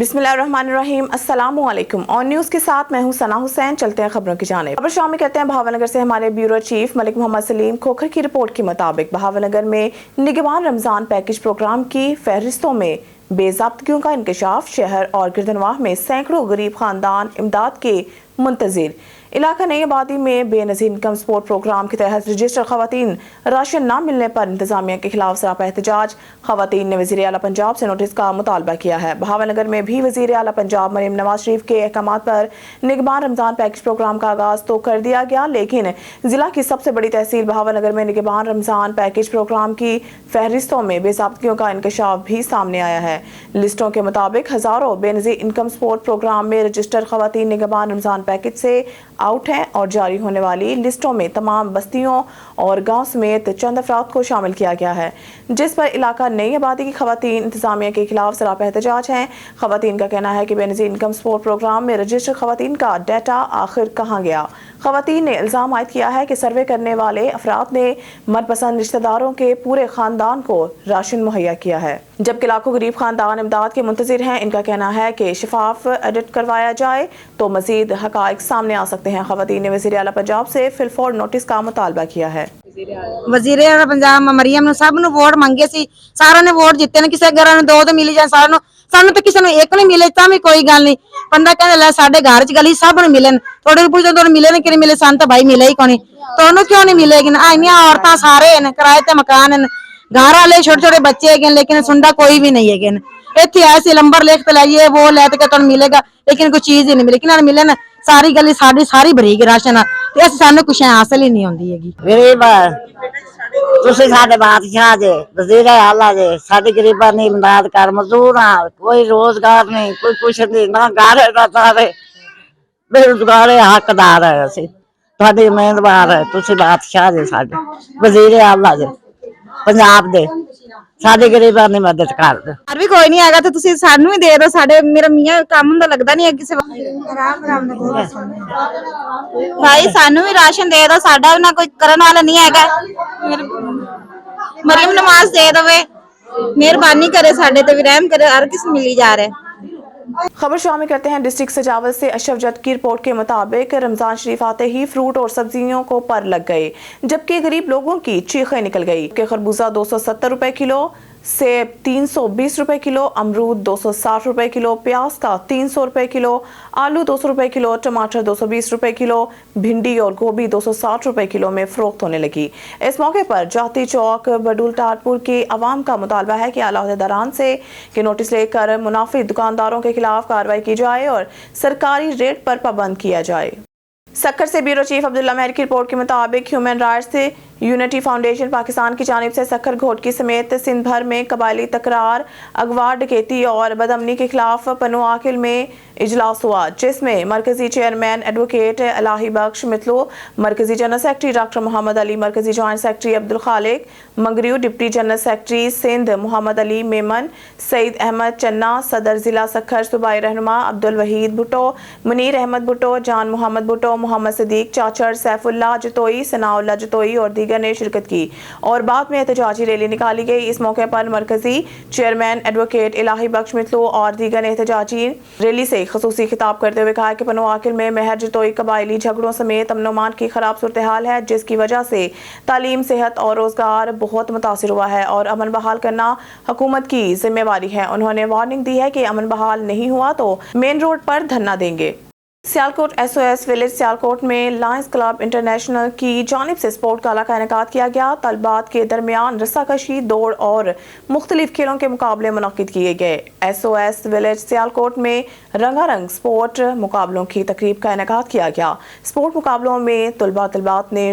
बिस्मिल्लाहिर्रहमानिर्रहीम, अस्सलामुअलैकुम। On news के साथ मैं हूं सना हुसैन। चलते हैं खबरों की जानिब। खबर शामिल करते हैं बहावलनगर से। हमारे ब्यूरो चीफ मलिक मोहम्मद सलीम खोखर की रिपोर्ट के मुताबिक बहावलनगर में निगहबान रमजान पैकेज प्रोग्राम की फहरिस्तों में बेज़ाब्तगियों का इंकशाफ। शहर और गिरदनवाह में सैकड़ों गरीब खानदान इमदाद के मुंतजिर। इलाका नई आबादी में बेनज़ीर इनकम सपोर्ट प्रोग्राम के तहत रजिस्टर खवातीन राशन न मिलने पर इंतजामिया के खिलाफ सरापा एहतजाज। खवातीन ने वज़ीर आला पंजाब से नोटिस का मुतालबा किया है। बहावलनगर में भी वज़ीर आला पंजाब मरीम नवाज शरीफ के अहकामात पर निगहबान रमजान पैकेज प्रोग्राम का आगाज तो कर दिया गया, लेकिन जिला की सबसे बड़ी तहसील बहावलनगर में निगहबान रमजान पैकेज प्रोग्राम की फहरिस्तों में बेज़ाब्तगियों का इंकशाफ भी सामने आया है। लिस्टों के मुताबिक हजारों बेनज़ीर इनकम सपोर्ट प्रोग्राम में रजिस्टर खवातीन निगहबान रमजान पैकेज से आउट हैं और जारी होने वाली लिस्टों में तमाम बस्तियों और गांव समेत चंद अफराद को शामिल किया गया है, जिस पर इलाका नई आबादी की खवातीन इंतजामिया के खिलाफ सरापा एहतजाज हैं। खवातीन का कहना है कि बेनज़ीर इनकम सपोर्ट प्रोग्राम में रजिस्टर खवातीन का डाटा आखिर कहाँ गया। खवातीन ने इल्जाम आयद किया है कि सर्वे करने वाले अफराद ने मनपसंद रिश्तेदारों के पूरे खानदान को राशन मुहैया किया है, जबकि लाखों गरीब खानदान इमदाद के मुंतजिर हैं। इनका कहना है कि शफाफ एडिट करवाया जाए तो मजीद हकाइक सामने आ सकते हैं। खवातीन ने वज़ीर आला पंजाब से फिलफौर नोटिस का मुतालबा किया है। वज़ीर आला पंजाब मरियम ਨੂੰ ਸਭ ਨੂੰ ਵੋਟ ਮੰਗੇ ਸੀ, ਸਾਰਿਆਂ ਨੇ ਵੋਟ ਜਿੱਤੇ ਨੇ। ਕਿਸੇ ਘਰਾਂ ਨੂੰ ਦੋ ਤੇ ਮਿਲੀ ਜਾਂ ਸਾਰਿਆਂ ਨੂੰ, ਸਾਨੂੰ ਤਾਂ ਕਿਸੇ ਨੂੰ ਇੱਕ ਨਹੀਂ ਮਿਲੇ ਤਾਂ ਵੀ ਕੋਈ ਗੱਲ ਨਹੀਂ। ਬੰਦਾ ਕਹਿੰਦਾ ਲੈ ਸਾਡੇ ਘਰ 'ਚ ਗਲੀ ਸਭ ਨੂੰ ਮਿਲਣ, ਤੁਹਾਡੇ ਪੁੱਛਦੇ ਤੁਹਾਨੂੰ ਮਿਲੇ ਨੇ ਕਿ ਨਹੀਂ ਮਿਲੇ, ਸਾਨੂੰ ਤਾਂ ਭਾਈ ਮਿਲੇ ਹੀ ਕੋਣੀ, ਤੁਹਾਨੂੰ ਕਿਉਂ ਨਹੀਂ ਮਿਲੇਗੀ ਨਾ। ਇੰਨੀਆਂ ਔਰਤਾਂ ਸਾਰੇ ਨੇ, ਕਿਰਾਏ ਤੇ ਮਕਾਨ ਨੇ, घर वाले छोटे छोटे बच्चे है, लेकिन सुनता कोई भी नहीं है। इतने ऐसे नंबर लिख तो लाइए वो लैके तुहानू मिलेगा, लेकिन कोई चीज ही नहीं मिली। कि मिले ना सारी गली सारी भरी गई राशन, सानू कुछ हासिल ही नहीं होंदी हैगी। गरीब तुसी साडे बादशाह जे, वज़ीर आला जे, साडी गरीबां दी इमदाद कर। मजदूर हां, कोई रोजगार नहीं, कोई कुछ नहीं, ना गारे ना सारे बेरोजगार हकदार है। असीं तुहाडे उम्मीदवार है, तुसी बादशाह जे, साडे वज़ीर आला जे पंजाब दे, साडे गरीबां दी मदद कर दो। और भी कोई नहीं आएगा तो तुसी सानू ही दे दो। साडे मेरा मियां काम हुंदा लगदा नहीं है किसी भाई, सानू भी राशन दे दो, साडा ना कोई करन वाला नहीं आएगा। मरियम नवाज दे दवे, मेहरबानी करे, साडे ते भी रहम करे। हर किस मिली जा रहे। खबर शामिल करते हैं डिस्ट्रिक्ट सजावत से। अशरफ जट की रिपोर्ट के मुताबिक रमजान शरीफ आते ही फ्रूट और सब्जियों को पर लग गए, जबकि गरीब लोगों की चीखें निकल गई। खरबूजा 270 रुपए किलो, सेब 320 रुपए किलो, अमरूद 260 रुपए किलो, प्याज का 300 रुपए किलो, आलू 200 रुपए किलो, टमाटर 220 रुपए किलो, भिंडी और गोभी 260 रुपए किलो में फरोख्त होने लगी। इस मौके पर जाती चौक बडुल टारपुर के अवाम का मुतालबा है कि आला अहदेदारान से कि नोटिस लेकर मुनाफिक दुकानदारों के खिलाफ कार्रवाई की जाए और सरकारी रेट पर पाबंद किया जाए। सक्खर से ब्यूरो चीफ अब्दुल्ला मेहर की रिपोर्ट के मुताबिक human rights unity foundation Pakistan की जानिब से सक्खर घोटकी समेत सिंध भर में कबायली तकरार, अगवा, डकैती और बदअमनी के खिलाफ पनो आकिल में इजलास हुआ, जिसमें मरकजी चेयरमैन एडवोकेट इलाही बख्श मितलू, मरकजी general secretary doctor Mohammad Ali, मरकजी joint secretary Abdul Khaliq Mangrio, deputy general secretary Sindh Mohammad Ali Memon, Saeed Ahmed Channa, सदर जिला सक्खर सूबाई रहनुमा अब्दुल वहीद भुट्टो, मुनीर अहमद भुट्टो, जान मोहम्मद भुट्टो, मोहम्मद सदीक चाचर, सैफुल्लाह जतोई, सनाउल्लाह जतोई और दीगर ने शिरकत की और बाद में एहतजाजी रैली निकाली गई। इस मौके पर मरकजी चेयरमैन एडवोकेट इलाही बख्श मितलू और दीगर ने एहतजाजी रैली से खसूसी खिताब करते हुए कहा कि पनो आकिल में महर जतोई कबायली झगड़ों समेत अमन-ओ-अमान की खराब सूरत हाल है, जिसकी वजह से तालीम, सेहत और रोजगार बहुत मुतासिर हुआ है और अमन बहाल करना हुकूमत की जिम्मेवारी है। उन्होंने वार्निंग दी है कि अमन बहाल नहीं हुआ तो मेन रोड पर धरना देंगे। सियालकोट SOS विलेज सियालकोट में लायंस क्लब इंटरनेशनल की जानिब से स्पोर्ट गाला का इनेकाद किया गया। तलबात के दरमियान रस्साकशी, दौड़ और मुख्तलिफ खेलों के मुकाबले मुनक्किद किए गए। SOS विलेज सियालकोट में रंगारंग स्पोर्ट मुकाबलों की तकरीब का इनेकाद किया गया। स्पोर्ट मुकाबलों में तलबात ने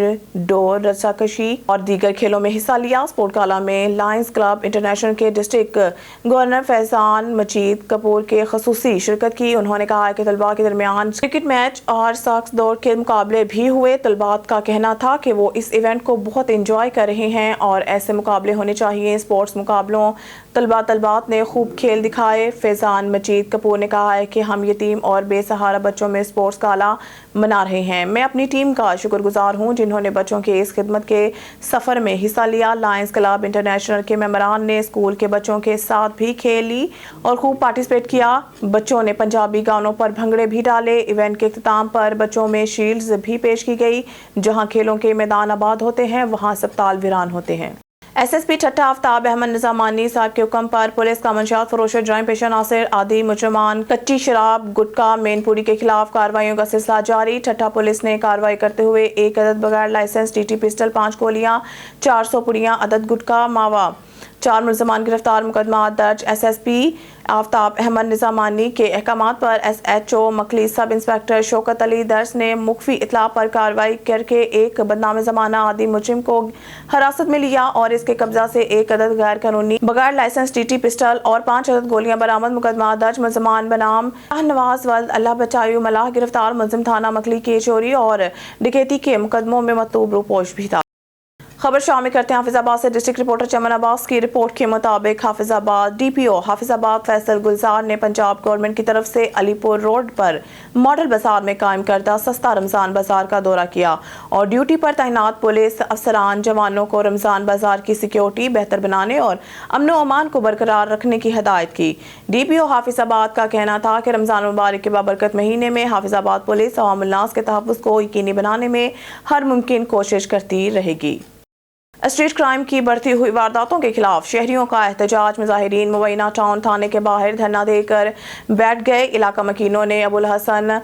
दौड़, रस्साकशी और दीगर खेलों में हिस्सा लिया। स्पोर्ट गाला में लायंस क्लब इंटरनेशनल के डिस्ट्रिक्ट गवर्नर फैजान मजीद कपूर के खसूसी शिरकत की। उन्होंने कहा कि तलबा के दरमियान क्रिकेट मैच और साक्स दौड़ के मुकाबले भी हुए। तलबात का कहना था कि वो इस इवेंट को बहुत एंजॉय कर रहे हैं और ऐसे मुकाबले होने चाहिए। स्पोर्ट्स मुकाबलों तलबा तलबात ने खूब खेल दिखाए। फैजान मजीद कपूर ने कहा है कि हम यतीम और बेसहारा बच्चों में स्पोर्ट्स गाला मना रहे हैं। मैं अपनी टीम का शुक्रगुजार हूं जिन्होंने बच्चों के इस खिदमत के सफ़र में हिस्सा लिया। लायंस क्लब इंटरनेशनल के मेंबरान ने स्कूल के बच्चों के साथ भी खेल ली और खूब पार्टिसिपेट किया। बच्चों ने पंजाबी गानों पर भंगड़े भी डाले। इवेंट के इख्तिताम पर बच्चों में शील्ड्स भी पेश की गई। जहां खेलों के मैदान आबाद होते हैं वहां अस्पताल वीरान होते हैं। एसएसपी ठट्टा आफ्ताब अहमद निजामानी साहब के हुक्म पर पुलिस का मंशियात फरोश जराइम पेशा नासिर आदि मुजरमान कच्ची शराब गुटखा मेनपुरी के खिलाफ कार्रवाइयों का सिलसिला जारी। ठट्टा पुलिस ने कार्रवाई करते हुए 1 अदद बगैर लाइसेंस टीटी पिस्टल 5 गोलियां 400 पुड़ियां अदद गुटखा मावा 4 मुलजमान गिरफ्तार। मुकदमा दर्ज। एसएसपी आफ्ताब अहमद निजामानी के अहकामात पर SHO मकली sub inspector Shaukat Ali दर्स ने मुख्फी इतला पर कार्रवाई करके एक बदनाम जमाना आदि मुजरिम को हिरासत में लिया और इसके कब्जा से 1 अदद गैर कानूनी बगैर लाइसेंस टीटी पिस्टल और 5 अदद गोलियां बरामद। मुकदमा दर्ज। मुलजमान बनाम नवाज वल्द अल्लाह बचायु मलाह गिरफ्तार। मुलजिम थाना मकली के चोरी और डकैती के मुकदमों में मतूब रूपोश भी था। खबर शामिल करते हैं हाफिजाबाद से। डिस्ट्रिक्ट रिपोर्टर चमन अब्बास की रिपोर्ट के मुताबिक हाफिजाबाद डीपीओ हाफिजाबाद फैसल गुलजार ने पंजाब गवर्नमेंट की तरफ से अलीपुर रोड पर मॉडल बाजार में कायम करदा सस्ता रमजान बाजार का दौरा किया और ड्यूटी पर तैनात पुलिस अफसरान जवानों को रमजान बाजार की सिक्योरिटी बेहतर बनाने और अमन व अमान को बरकरार रखने की हिदायत की। डीपीओ हाफिजाबाद का कहना था कि रमजान मुबारक के बाबरकत महीने में हाफिजाबाद पुलिस अवामुल नास के तहफ़्फ़ुज़ को यकीनी बनाने में हर मुमकिन कोशिश करती रहेगी। स्ट्रीट क्राइम की बढ़ती हुई वारदातों के खिलाफ शहरियों का एहतजाज। मुजाहिरीन मुबैना टाउन थाने के बाहर धरना देकर बैठ गए। इलाका मकीनों ने अबुल हसन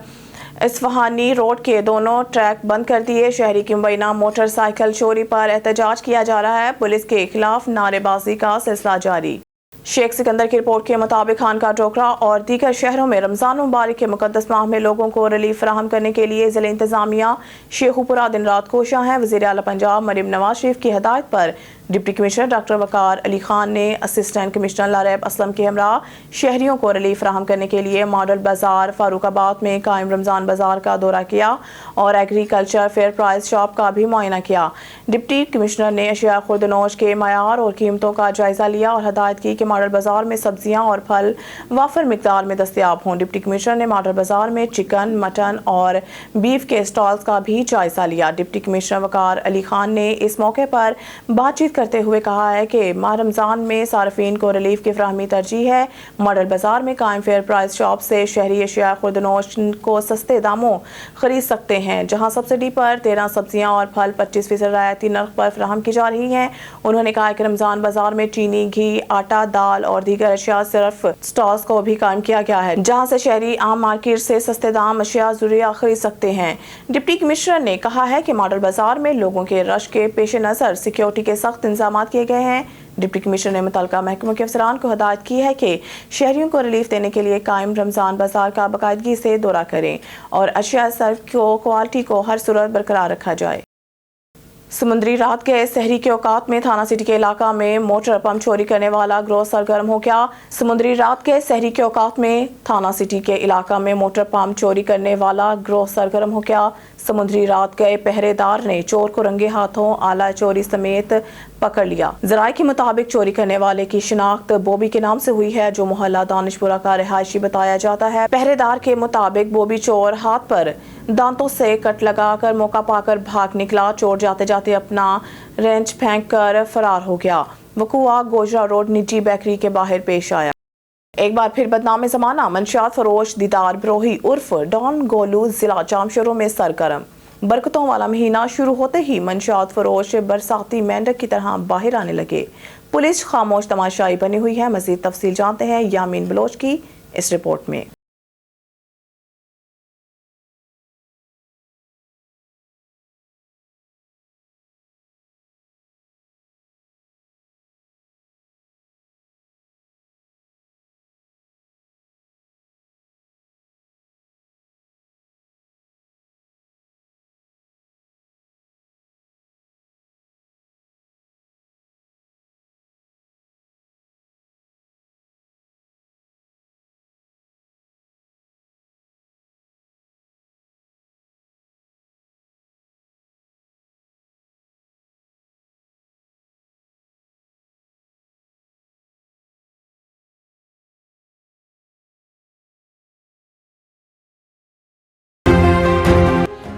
इस्फहानी रोड के दोनों ट्रैक बंद कर दिए। शहरी की मुबैना मोटरसाइकिल चोरी पर एहतजाज किया जा रहा है। पुलिस के खिलाफ नारेबाजी का सिलसिला जारी। शेख सिकंदर की रिपोर्ट के मुताबिक खानका टोकरा और दीगर शहरों में रमजान मुबारक के मुकद्दस माह में लोगों को रिलीफ फराहम करने के लिए ज़िला इंतजामिया शेखुपुरा दिन रात कोशां है। वज़ीर आला पंजाब मरीम नवाज शरीफ की हदायत पर डिप्टी कमिश्नर डॉक्टर वकार अली खान ने असिस्टेंट कमिश्नर लारेब असलम के हमरा शहरियों को रिलीफ फराहम करने के लिए मॉडल बाजार फारूकाबाद में कायम रमजान बाजार का दौरा किया और एग्रीकल्चर फेयर प्राइस शॉप का भी मुआयना किया। डिप्टी कमिश्नर ने अशिया खुर्दनोश के मयार और कीमतों का जायजा लिया और हदायत की कि मॉडल बाजार में सब्जियां और फल वाफर मिकदार में दस्तियाब हों। डिप्टी कमिश्नर ने मॉडल बाजार में चिकन मटन और बीफ के स्टॉल्स का भी जायजा लिया। डिप्टी कमिश्नर वकार अली खान ने इस मौके पर बातचीत करते हुए कहा है कि माह रमजान में सार्फिन को रिलीफ की फराहमी तरजीह है। मॉडल बाजार में कायम फेयर प्राइस शॉप से शहरी अशिया खुर्दनोश को सस्ते दामों खरीद सकते हैं, जहां सब्सिडी पर 13 सब्जियां और फल 25% रियायती नर्ख पर फराहम की जा रही हैं। उन्होंने कहा कि रमजान बाजार में चीनी, घी, आटा, दाल और दीगर अशिया सिर्फ स्टॉल्स को भी कायम किया गया है, जहां से शहरी आम मार्केट से सस्ते दाम अशिया ज़रूरिया खरीद सकते हैं। डिप्टी कमिश्नर ने कहा है कि मॉडल बाजार में लोगों के रश के पेश नज़र सिक्योरिटी के सख्त इंतजाम किए गए हैं। डिप्टी कमिश्नर ने मुतल्लिका महकमों के अफसरान को हिदायत की है कि शहरियों को रिलीफ देने के लिए कायम रमजान बाजार का बाकायदगी से दौरा करें और अशिया सर्व को क्वालिटी को हर सूरत बरकरार रखा जाए। समुद्री रात के शहरी के औकात में थाना सिटी के इलाका में मोटर पंप चोरी करने वाला गिरोह सरगर्म हो गया। समुद्री रात के शहरी के औकात में थाना सिटी के इलाका में मोटर पंप चोरी करने वाला गिरोह सरगर्म हो गया। समुद्री रात गए पहरेदार ने चोर को रंगे हाथों आला चोरी समेत पकड़ लिया। जराये के मुताबिक चोरी करने वाले की शिनाख्त बॉबी के नाम से हुई है, जो मोहल्ला दानिशपुरा का रिहायशी बताया जाता है। पहरेदार के मुताबिक बॉबी चोर हाथ पर दांतों से कट लगाकर मौका पाकर भाग निकला। चोर जाते जाते अपना रेंच फेंक कर फरार हो गया। वकुआ गोजरा रोड निजी बेकरी के बाहर पेश आया। एक बार फिर बदनाम जमाना मंशियात फरोश दीदार ब्रोही उर्फ डॉन गोलू जिला जामशोरों में सरगर्म। बरकतों वाला महीना शुरू होते ही मंशियात फरोश बरसाती मेंढक की तरह बाहर आने लगे। पुलिस खामोश तमाशाई बनी हुई है। मजीद तफसील जानते हैं यामीन बलोच की इस रिपोर्ट में।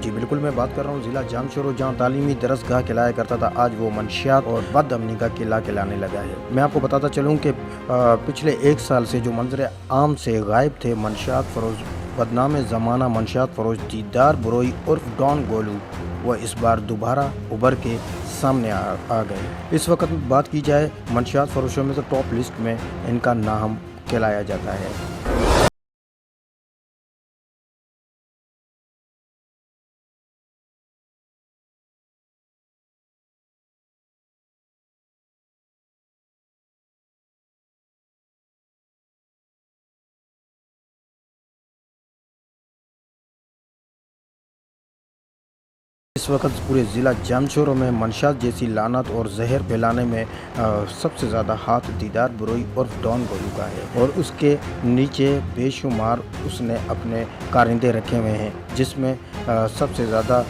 जी बिल्कुल, मैं बात कर रहा हूँ ज़िला जामशोरो, जहाँ तालीमी दरसगाह खिलाया करता था, आज वो मंशियात और बद अमनी का किला खिलाने लगा है। मैं आपको बताता चलूँ कि पिछले 1 साल से जो मंजर आम से गायब थे मंशियात फरोज़, बदनाम ज़माना मंशियात फरोज़ दीदार बरोई उर्फ डॉन गोलू, वो इस बार दोबारा उभर के सामने आ गए। इस वक्त बात की जाए मंशियात फरोशों में तो टॉप लिस्ट में इनका नाम खिलाया जाता है। इस वक्त पूरे ज़िला जामशोरो में मंशियात जैसी लानत और जहर फैलाने में सबसे ज़्यादा हाथ दीदार बरोई उर्फ डॉन गोलू का है, और उसके नीचे बेशुमार उसने अपने कारिंदे रखे हुए हैं, जिसमें सबसे ज़्यादा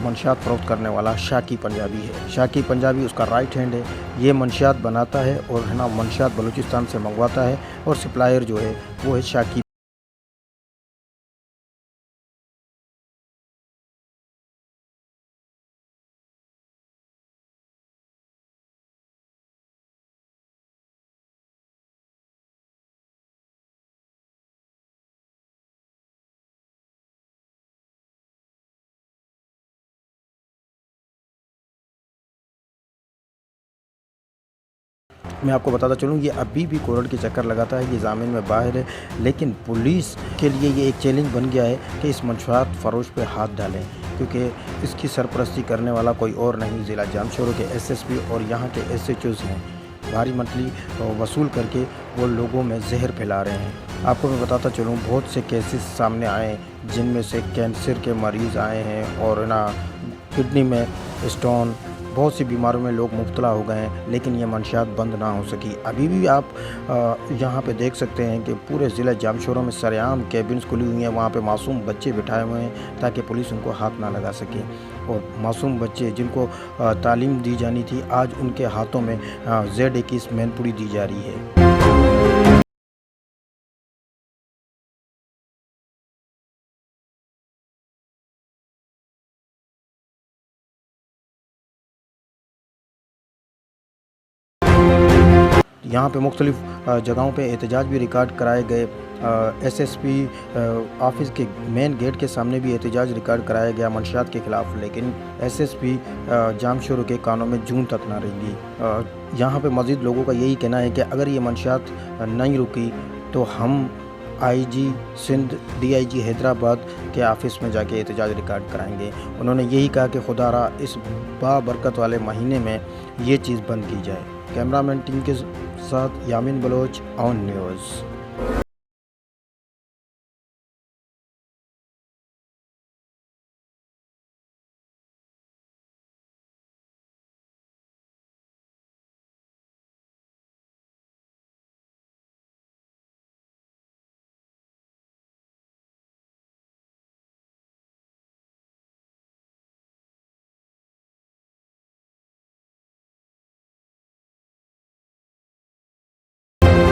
मंशियात फरोख्त करने वाला शाकी पंजाबी है। शाकी पंजाबी उसका राइट हैंड है। ये मंशियात बनाता है और है ना मंशियात बलूचिस्तान से मंगवाता है, और सप्लायर जो है वो है शाकी। मैं आपको बताता चलूँ, ये अभी भी कोर्ट के चक्कर लगाता है, ये ज़ामीन में बाहर है, लेकिन पुलिस के लिए ये एक चैलेंज बन गया है कि इस मंशियात फरोश पे हाथ डालें, क्योंकि इसकी सरपरस्ती करने वाला कोई और नहीं, ज़िला जामशोरो के SSP और यहाँ के SHOs हैं। भारी मंथली वसूल करके वो लोगों में जहर फैला रहे हैं। आपको मैं बताता चलूँ, बहुत से केसेस सामने आए जिनमें से कैंसर के मरीज़ आए हैं, और ना किडनी में स्टोन, बहुत सी बीमारियों में लोग मुब्तला हो गए हैं, लेकिन ये मंशियात बंद ना हो सकी। अभी भी आप यहाँ पे देख सकते हैं कि पूरे ज़िला जामशोरो में सरेआम कैबिन्स खुली हुई हैं, वहाँ पे मासूम बच्चे बिठाए हुए हैं ताकि पुलिस उनको हाथ ना लगा सके, और मासूम बच्चे जिनको तालीम दी जानी थी, आज उनके हाथों में Z21 मैनपुरी दी जा रही है। यहाँ पे मुख्तलिफ जगहों पे एहतजाज भी रिकॉर्ड कराए गए। SSP ऑफिस के मेन गेट के सामने भी एहतजाज रिकॉर्ड कराया गया मंशियात के ख़िलाफ़, लेकिन SSP जामशोरो के कानों में जून तक ना रहेंगी। यहाँ पे मज़ीद लोगों का यही कहना है कि अगर ये मंशियात नहीं रुकी तो हम IG सिंध, DIG हैदराबाद के ऑफिस में जाके एहतजाज रिकॉर्ड कराएंगे। उन्होंने यही कहा कि खुदारा इस बाबरकत वाले महीने में ये चीज़ बंद की जाए। कैमरामैन टीम के साथ यामिन बलोच, ऑन न्यूज़।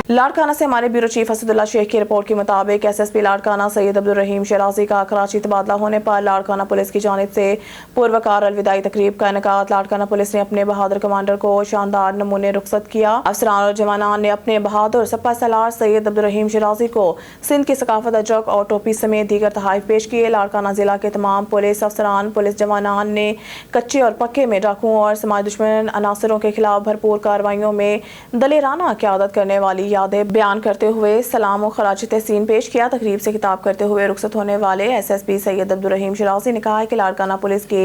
लाड़काना से हमारे ब्यूरो चीफ असदुल्ला शेख की रिपोर्ट के मुताबिक SSP लाड़काना सैयद अब्दुल रहीम शराजी का कराची तबादला होने पर लाड़काना पुलिस की जानिब से पुरवकार अलविदाई तकरीब का इनेकाद। लाड़काना पुलिस ने अपने बहादुर कमांडर को शानदार नमूने रुखसत किया। अफसरान और जवानान ने अपने बहादुर सपा सलार सैयद अब्दुल रहीम शराजी को सिंध की सकाफत अजरक और टोपी समेत दीगर तोहफे पेश किए। लाड़काना जिला के तमाम पुलिस अफसरान, पुलिस जवानान ने कच्चे और पक्के में डाकुओं और समाज दुश्मन अनासरों के खिलाफ भरपूर कार्रवाइयों में दलेराना क़यादत करने वाली यादें बयान करते हुए सलाम और खराज तहसीन पेश किया। तकरीब से खिताब करते हुए रुखसत होने वाले SSP सैयद अब्दुल रहीम शराजी ने कहा कि लाड़काना पुलिस के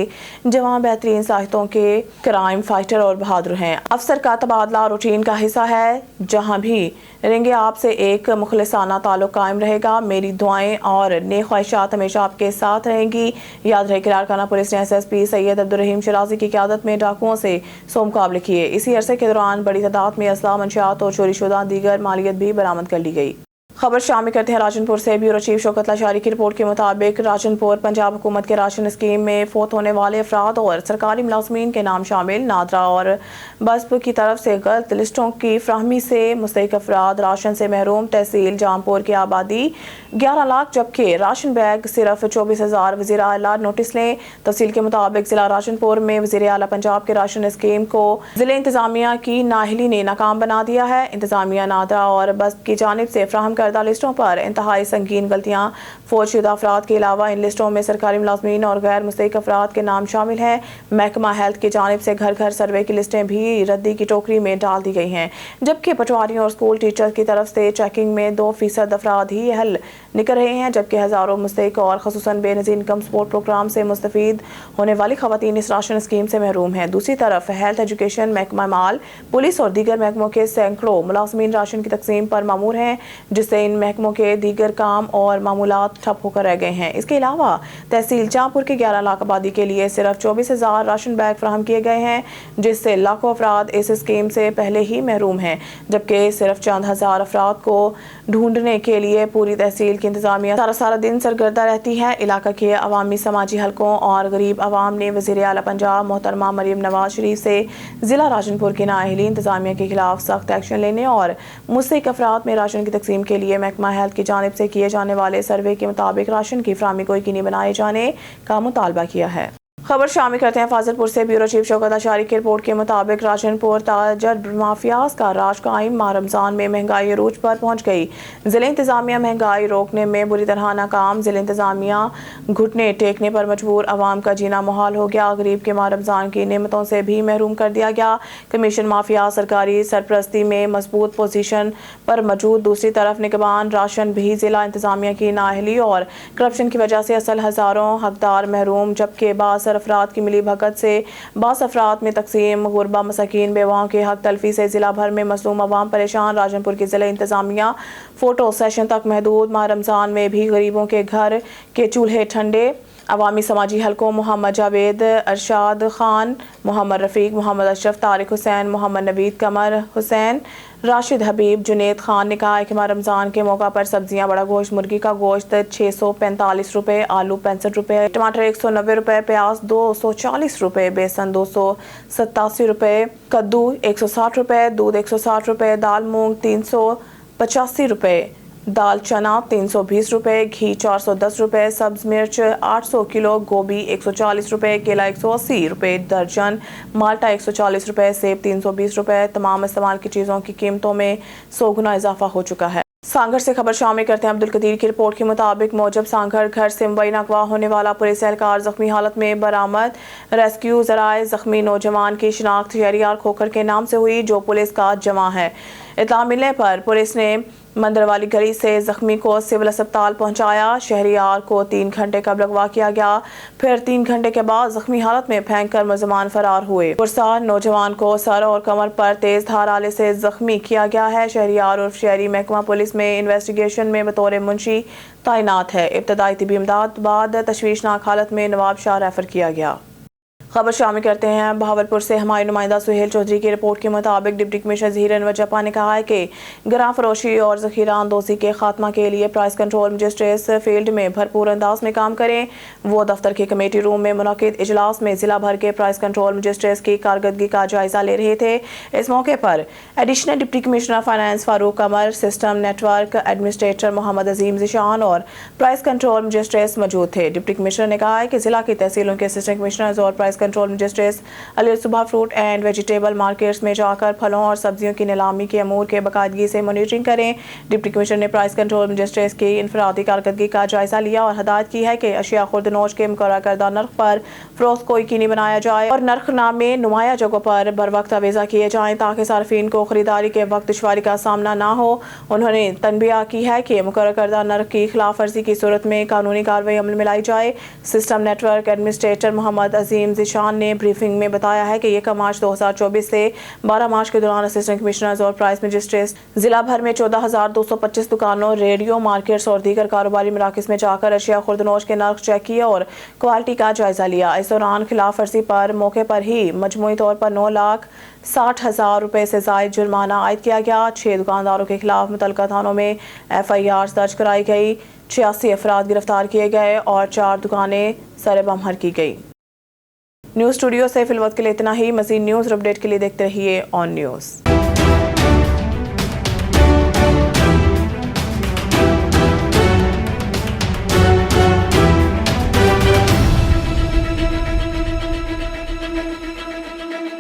जवान बेहतरीन साहित्यों के क्राइम फाइटर और बहादुर हैं। अफसर का तबादला रूटीन का हिस्सा है, जहां भी रहेंगे आपसे एक मुखलिसाना ताल्लुक कायम रहेगा। मेरी दुआएं और नेक ख्वाहिशात हमेशा आपके साथ रहेंगी। याद रहे कि लाड़काना पुलिस ने SSP सैयद अब्दुल रहीम शराजी की क़यादत में डाकुओं से 100 मुकाबले किए। इसी अरसे के दौरान बड़ी तादाद में असला, मंशियात और चोरी शुदा दीगर मालियत भी बरामद कर ली गई। खबर शामिल करते हैं राजनपुर से। ब्यूरो चीफ शौकत लाशारी की रिपोर्ट के मुताबिक राजनपुर पंजाब हुकूमत के राशन स्कीम में फोत होने वाले अफराद और सरकारी मुलाजमीन के नाम शामिल नादरा और बस्प की तरफ से गलत लिस्टों की फ्राहमी से मुस्तहिक अफराद राशन से महरूम। तहसील जामपुर की आबादी 11 लाख जबकि राशन बैग सिर्फ 24,000। वज़ीर आला नोटिस लें। तहसील के मुताबिक जिला राजनपुर में वज़ीर आला पंजाब के राशन स्कीम को जिले इंतजामिया की नाहली ने नाकाम बना दिया है। इंतजामिया नादरा और बस्प की जानिब से फ्राहम करदा लिस्टों पर इंतहाई संगीन गलतियां फौजशुदा अफराद के अलावा इन लिस्टों में सरकारी मुलाजमीन और गैर मुस्तहिक अफराद के नाम शामिल हैं। महकमा हेल्थ की जानिब से घर घर सर्वे की लिस्टें भी रद्दी की टोकरी में डाल दी गई हैं, जबकि पटवारियों और स्कूल टीचर्स की तरफ से चेकिंग में 2% अफराद ही अहल निकल रहे हैं, जबकि हज़ारों मुस्तहिक और खसूसन बेनज़ीर इनकम सपोर्ट प्रोग्राम से मुस्तफीद होने वाली खवातीन इस राशन स्कीम से महरूम हैं। दूसरी तरफ हेल्थ, एजुकेशन, महकमा माल, पुलिस और दीगर महकमों के सैकड़ों मुलाजमीन राशन की तकसीम पर मामूर हैं, जिससे इन महकमों के दीगर काम और मामूलात ठप होकर रह गए हैं। इसके अलावा तहसील जामपुर के 11 लाख आबादी के लिए सिर्फ 24,000 राशन बैग फराहम किए गए हैं, जिससे लाखों अफराद इस स्कीम से पहले ही महरूम हैं, जबकि सिर्फ चंद हजार अफराद को ढूंढने के लिए पूरी तहसील की इंतजामिया सारा दिन सरगर्दा रहती है। इलाका के अवामी समाजी हलकों और गरीब आवाम ने वज़ीर आला पंजाब मोहतरमा मरियम नवाज शरीफ से जिला राजनपुर की नाअहली इंतजामिया के खिलाफ सख्त एक्शन लेने और मुस्तहिक अफराद में राशन की तकसीम के लिए महकमा हेल्थ की जानिब से किए जाने वाले सर्वे के मुताबिक राशन की फ्राहमी को यकीनी बनाए जाने का मुतालबा किया है। खबर शामिल करते हैं फाजिलपुर से। ब्यूरो चीफ शौकत लाशारी की रिपोर्ट के मुताबिक राजनपुर ताजर माफियाज का राज कायम। माह रमजान में महंगाई अरूज पर पहुंच गई। जिले इंतजामिया महंगाई रोकने में बुरी तरह नाकाम। जिले इंतजामिया घुटने टेकने पर मजबूर। आवाम का जीना मुहाल हो गया। गरीब के माह रमजान की नेमतों से भी महरूम कर दिया गया। कमीशन माफिया सरकारी सरपरस्ती में मजबूत पोजीशन पर मौजूद। दूसरी तरफ निगरान राशन भी जिला इंतजामिया की नाअहली और करप्शन की वजह से असल हजारों हकदार महरूम, जबकि बासर अफराद की मिली भगत से बास अफराद में तकसीम। गुरबा मसाकीन बेवाओं के हक तलफी से जिला भर में मसलूम अवाम परेशान। राजनपुर की जिला इंतजामिया फोटो सेशन तक महदूद। माह रमजान में भी गरीबों के घर के चूल्हे ठंडे। अवामी समाजी हलकों मोहम्मद जावेद, अरशाद खान, मोहम्मद रफ़ीक, मोहम्मद अशरफ, तारिक हुसैन, मोहम्मद नवीद, कमर हुसैन, राशिद हबीब, जुनेद खान ने कहा कि माह रमजान के मौका पर सब्जियां बड़ा गोश्त, मुर्गी का गोश्त 645 रुपये, आलू 65 रुपये, टमाटर 190 रुपये, प्याज 240 रुपये, बेसन 287 रुपये, कद्दू 160 रुपये, दूध 160 रुपये, दाल मूंग 385 रुपये, दाल चना 320 रुपये, घी 410 रुपये, सब्ज मिर्च 800 किलो, गोभी 140 रुपये, केला 180 रुपये दर्जन, माल्टा 140 रुपये, सेब 320 रुपये। तमाम इस्तेमाल की चीज़ों की कीमतों में 100 गुना इजाफा हो चुका है। सांगड़ से खबर शामिल करते हैं। अब्दुल कदीर की रिपोर्ट के मुताबिक मौजब सांगड़ घर से मुबैना अगवा होने वाला पुलिस एहलकार जख्मी हालत में बरामद। रेस्क्यू जराए जख्मी नौजवान की शिनाख्त शहरियार खोखर के नाम से हुई, जो पुलिस का जमा है। इत्तला मिलने पर पुलिस ने मंदिर वाली गली से जख्मी को सिविल अस्पताल पहुंचाया। शहरियार को 3 घंटे कबल अगवा किया गया, फिर 3 घंटे के बाद जख्मी हालत में फेंक कर मुलजमान फरार हुए। पुरसार नौजवान को सर और कमर पर तेज धार आले से जख्मी किया गया है। शहरियार और शहरी महकमा पुलिस में इन्वेस्टिगेशन में बतौर मुंशी तैनात है। इब्तदाई तिबी इमदाद बाद तशवीशनाक हालत में नवाब शाह रेफर किया गया। खबर शामिल करते हैं बहावलपुर से। हमारे नुमाइंदा सुहेल चौधरी की रिपोर्ट के मुताबिक डिप्टी कमिश्नर ज़हीर अनवर जपा ने कहा है कि गरां फरोशी और ज़ख़ीरा अंदोज़ी के खात्मा के लिए प्राइस कंट्रोल मजिस्ट्रेट्स फील्ड में भरपूर अंदाज में काम करें। वो दफ्तर के कमेटी रूम में मुनक़िद इजलास में ज़िला भर के प्राइस कंट्रोल मजिस्ट्रेट्स की कारकर्दगी का जायजा ले रहे थे। इस मौके पर additional deputy commissioner finance Farooq Qamar, system network administrator Mohammad Azeem Zeeshan और प्राइस कंट्रोल मजिस्ट्रेट्स मौजूद थे। डिप्टी कमिश्नर ने कहा है कि ज़िला की तहसीलों के असिस्टेंट कमिश्नर्स और प्राइस कंट्रोल मजिस्ट्रेट्स अली सुबह फ्रूट एंड वेजिटेबल मार्केट्स में जाकर फलों और सब्जियों की नीलामी के अमूर के बाकायदगी से मॉनिटरिंग करें। डिप्टी कमिश्नर ने प्राइस कंट्रोल मजिस्ट्रेट्स की इनफरादी कारकर्दगी का जायजा लिया और हदायत की है कि अशिया खुर्दनोश के मुकर्रर करदा नर्ख पर फरोख्त को यकीनी बनाया जाए और नर्खनामे नुमाया जगहों पर बर वक्त अवेजा किए जाएं ताकि सार्फिन को खरीदारी के वक्त दुश्वारी का सामना ना हो। उन्होंने तनबीह की है कि मुकर्रर करदा नर्ख की खिलाफ वर्जी की सूरत में कानूनी कार्रवाई अमल में लाई जाए। सिस्टम नेटवर्क एडमिनिस्ट्रेटर मोहम्मद अजीम ज़ीशान ने ब्रीफिंग में बताया है कि 1 मार्च 2024 से 12 मार्च के दौरान असिस्टेंट कमिश्नर्स और प्राइस मजिस्ट्रेट्स जिला भर में 14,225 दुकानों, रेडियो मार्केट्स और दीगर कारोबारी मराकज़ में जाकर अशिया खुर्दनोश के नर्ख चेक किए और क्वालिटी का जायजा लिया। इस दौरान खिलाफ वर्जी पर मौके पर ही मजमूई तौर पर 9,60,000 रुपए से ज़ायद जुर्माना आयद किया गया। 6 दुकानदारों के खिलाफ मुतल्लिका थानों में FIR दर्ज कराई गई, 86 अफराद गिरफ्तार किए गए और 4 दुकानें सरे-बमहर की गई। न्यूज़ स्टूडियो से फिलवक्त के लिए इतना ही। मज़ीद न्यूज़ और अपडेट के लिए देखते रहिए ऑन न्यूज़।